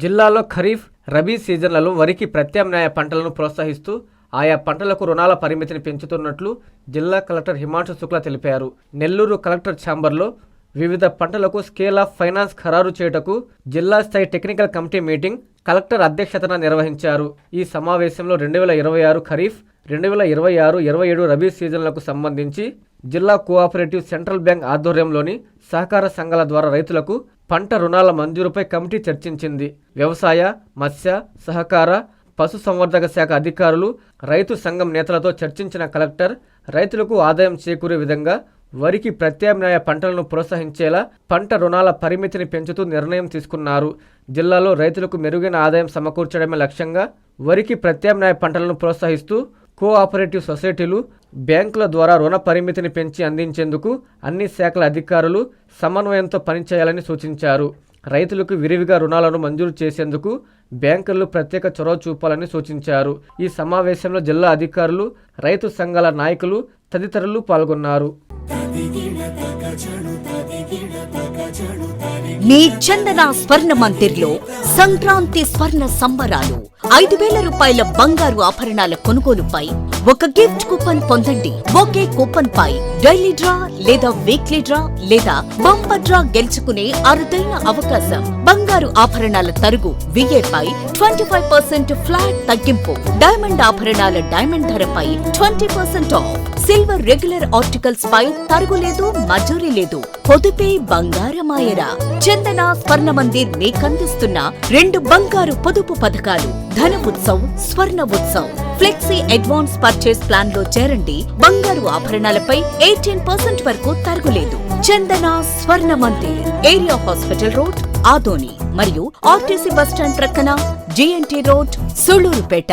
జిల్లాలో ఖరీఫ్, రబీ సీజన్లలో వరికి ప్రత్యామ్నాయ పంటలను ప్రోత్సహిస్తూ ఆయా పంటలకు రుణాల పరిమితిని పెంచుతున్నట్లు జిల్లా కలెక్టర్ హిమాంశు శుక్లా తెలిపారు. నెల్లూరు కలెక్టర్ ఛాంబర్లో వివిధ పంటలకు స్కేల్ ఆఫ్ ఫైనాన్స్ ఖరారు చేయుటకు జిల్లా స్థాయి టెక్నికల్ కమిటీ మీటింగ్ కలెక్టర్ అధ్యక్షతన నిర్వహించారు. ఈ సమావేశంలో 2026 ఖరీఫ్, 2026-27 రబీ సీజన్లకు సంబంధించి జిల్లా కోఆపరేటివ్ సెంట్రల్ బ్యాంక్ ఆధ్వర్యంలోని సహకార సంఘాల ద్వారా రైతులకు పంట రుణాల మంజూరుపై కమిటీ చర్చించింది. వ్యవసాయ, మత్స్య, సహకార, పశు సంవర్ధక శాఖ అధికారులు, రైతు సంఘం నేతలతో చర్చించిన కలెక్టర్ రైతులకు ఆదాయం చేకూరే విధంగా వరికి ప్రత్యామ్నాయ పంటలను ప్రోత్సహించేలా పంట రుణాల పరిమితిని పెంచుతూ నిర్ణయం తీసుకున్నారు. జిల్లాలో రైతులకు మెరుగైన ఆదాయం సమకూర్చడమే లక్ష్యంగా వరికి ప్రత్యామ్నాయ పంటలను ప్రోత్సహిస్తూ కోఆపరేటివ్ సొసైటీలు, బ్యాంకుల ద్వారా రుణ పరిమితిని పెంచి అందించేందుకు అన్ని శాఖల అధికారులు సమన్వయంతో పనిచేయాలని సూచించారు. రైతులకు విరివిగా రుణాలను మంజూరు చేసేందుకు బ్యాంకులు ప్రత్యేక చొరవ చూపాలని సూచించారు. ఈ సమావేశంలో జిల్లా అధికారులు, రైతు సంఘాల నాయకులు తదితరులు పాల్గొన్నారు. మీ చందన స్వర్ణ మందిర్లో సంక్రాంతి స్వర్ణ సంబరాలు. 5,000 రూపాయల బంగారు ఆభరణాల కొనుగోలుపై ఒక గిఫ్ట్ కూపన్ పొందండి. ఒకే కూపన్ పై డైలీ డ్రా లేదా వీక్లీ డ్రా లేదా బంపర్ డ్రా గెలుచుకునే అరుదైన అవకాశం. బంగారు ఆభరణాల తరుగు VA పై 25% ఫ్లాట్ తగ్గింపు. డైమండ్ ఆభరణాల డైమండ్ ధరపై 20% ఆఫ్. సిల్వర్ రెగ్యులర్ ఆర్టికల్స్ పై తరుగులేదు, మజూరీ లేదు. పొదుపే బంగారమాయరా. చందన స్వర్ణ మందిర్ మీకందిస్తున్న 2 బంగారు పొదుపు పథకాలు. ధన ఉత్సవ్, స్వర్ణ Utsav. Flexi advance purchase plan లో చేరండి. బంగారు ఆభరణాలపై 18% వరకు తరుగులేదు. చందన స్వర్ణ Mandir, area hospital road, Adoni మరియు ఆర్టీసీ బస్టాండ్ ప్రక్కన GNT రోడ్, సూళ్లూరుపేట.